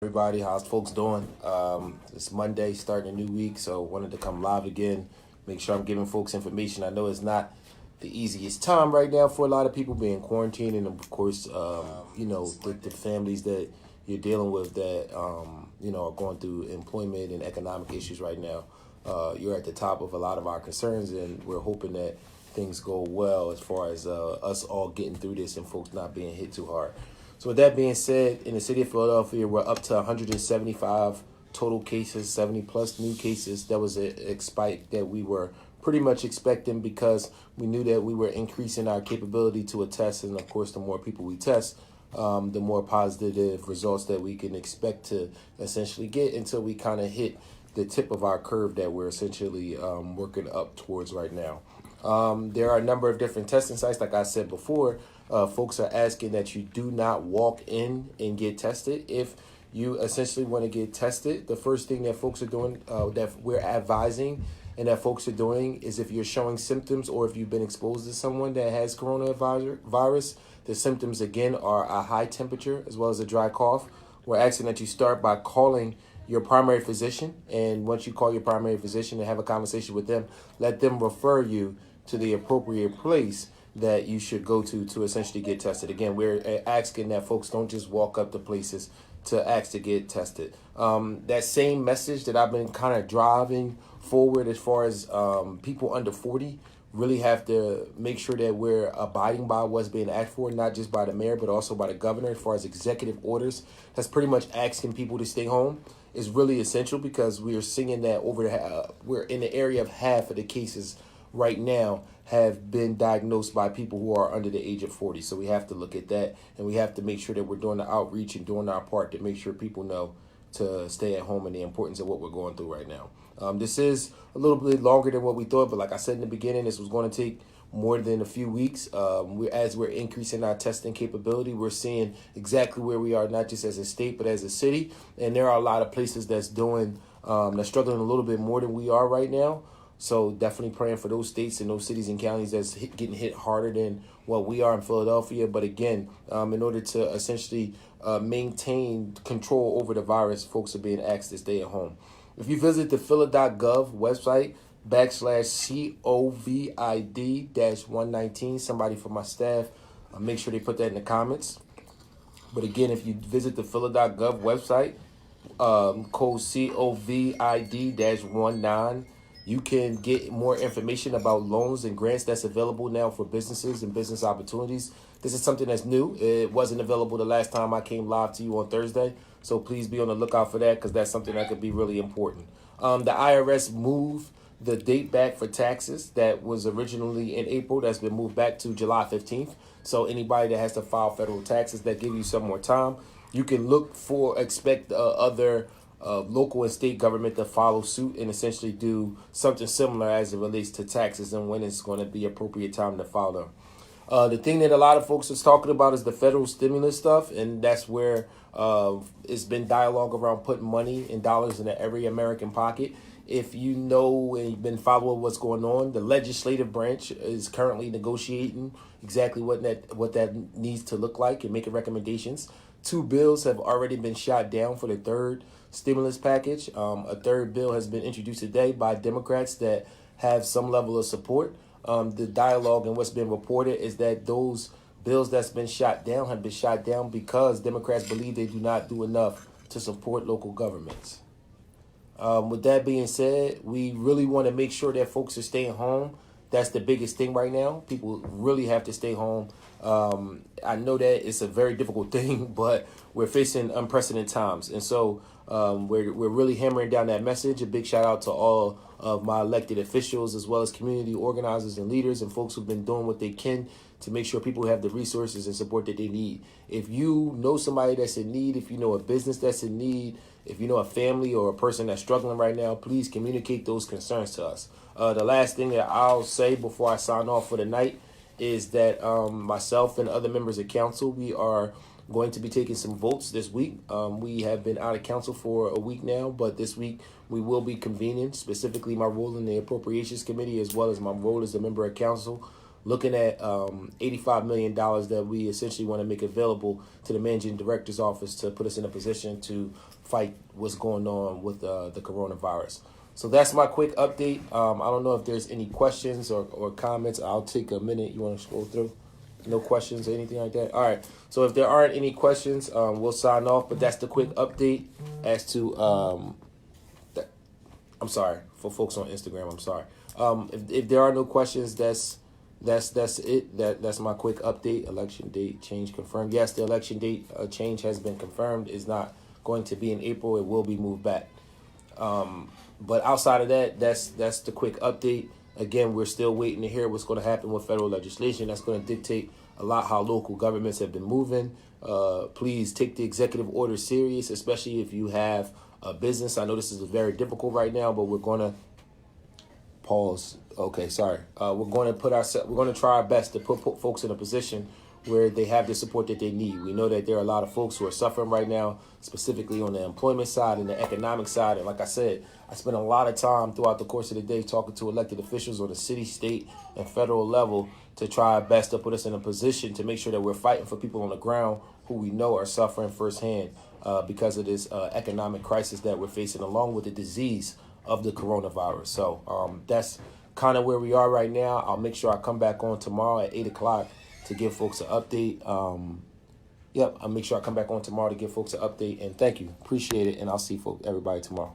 Everybody, how's folks doing? It's Monday, starting a new week, so wanted to come live again, make sure I'm giving folks information. I know it's not the easiest time right now for a lot of people being quarantined, and of course, the families that you're dealing with that are going through employment and economic issues right now. You're at the top of a lot of our concerns, and we're hoping that things go well as far as us all getting through this and folks not being hit too hard. So with that being said, in the city of Philadelphia, we're up to 175 total cases, 70 plus new cases. That was a spike that we were pretty much expecting because we knew that we were increasing our capability to test. And of course, the more people we test, the more positive results that we can expect to essentially get until we kind of hit the tip of our curve that we're essentially working up towards right now. There are a number of different testing sites. Like I said before, folks are asking that you do not walk in and get tested. If you essentially want to get tested, the first thing that folks are doing, that we're advising and that folks are doing is if you're showing symptoms or if you've been exposed to someone that has coronavirus, the symptoms again are a high temperature as well as a dry cough. We're asking that you start by calling your primary physician, and once you call your primary physician and have a conversation with them, let them refer you to the appropriate place that you should go to essentially get tested. Again, we're asking that folks don't just walk up to places to ask to get tested. That same message that I've been kind of driving forward as far as people under 40 really have to make sure that we're abiding by what's being asked for, not just by the mayor, but also by the governor as far as executive orders. That's pretty much asking people to stay home is really essential because we are seeing that we're in the area of half of the cases right now have been diagnosed by people who are under the age of 40. So we have to look at that, and we have to make sure that we're doing the outreach and doing our part to make sure people know to stay at home and the importance of what we're going through right now. This is a little bit longer than what we thought, but like I said in the beginning, this was going to take more than a few weeks. As we're increasing our testing capability, we're seeing exactly where we are, not just as a state, but as a city. And there are a lot of places that's struggling a little bit more than we are right now. So definitely praying for those states and those cities and counties that's getting hit harder than what we are in Philadelphia. But again, in order to essentially maintain control over the virus, folks are being asked to stay at home. If you visit the phila.gov website, /COVID-119, somebody from my staff, make sure they put that in the comments. But again, if you visit the phila.gov website, code COVID-19, you can get more information about loans and grants that's available now for businesses and business opportunities. This is something that's new. It wasn't available the last time I came live to you on Thursday. So please be on the lookout for that because that's something that could be really important. The IRS moved the date back for taxes that was originally in April. That's been moved back to July 15th. So anybody that has to file federal taxes, that give you some more time. You can expect other local and state government to follow suit and essentially do something similar as it relates to taxes and when it's going to be appropriate time to file them. The thing that a lot of folks is talking about is the federal stimulus stuff, and that's where it's been dialogue around putting money and dollars into every American pocket. If you know and you've been following what's going on, the legislative branch is currently negotiating exactly what that needs to look like and making recommendations. 2 bills have already been shot down for the third stimulus package. A third bill has been introduced today by Democrats that have some level of support. The dialogue and what's been reported is that those bills that's been shot down have been shot down because Democrats believe they do not do enough to support local governments. With that being said, we really want to make sure that folks are staying home. That's the biggest thing right now. People really have to stay home. I know that it's a very difficult thing, but we're facing unprecedented times. And so we're really hammering down that message. A big shout out to all of my elected officials, as well as community organizers and leaders and folks who've been doing what they can to make sure people have the resources and support that they need. If you know somebody that's in need, if you know a business that's in need, if you know a family or a person that's struggling right now, please communicate those concerns to us. The last thing that I'll say before I sign off for the night is that myself and other members of council, we are going to be taking some votes this week. We have been out of council for a week now, but this week we will be convening, specifically my role in the Appropriations Committee, as well as my role as a member of council. looking at $85 million that we essentially want to make available to the managing director's office to put us in a position to fight what's going on with the coronavirus. So that's my quick update. I don't know if there's any questions or comments. I'll take a minute. You want to scroll through? No questions or anything like that? All right. So if there aren't any questions, we'll sign off. But that's the quick update as to I'm sorry for folks on Instagram. I'm sorry. If there are no questions, that's it. That's my quick update. Election date change confirmed. Yes, the election date change has been confirmed. It's not going to be in April. It will be moved back. But outside of that, that's the quick update. Again, we're still waiting to hear what's going to happen with federal legislation. That's going to dictate a lot how local governments have been moving. Please take the executive order serious, especially if you have a business. I know this is very difficult right now, but we're going to pause. Okay, sorry. We're going to try our best to put folks in a position where they have the support that they need. We know that there are a lot of folks who are suffering right now, specifically on the employment side and the economic side. And like I said, I spent a lot of time throughout the course of the day talking to elected officials on the city, state, and federal level to try our best to put us in a position to make sure that we're fighting for people on the ground who we know are suffering firsthand because of this economic crisis that we're facing, along with the disease of the coronavirus. So that's kind of where we are right now. I'll make sure I come back on tomorrow at 8 o'clock to give folks an update. I'll make sure I come back on tomorrow to give folks an update. And thank you. Appreciate it. And I'll see everybody tomorrow.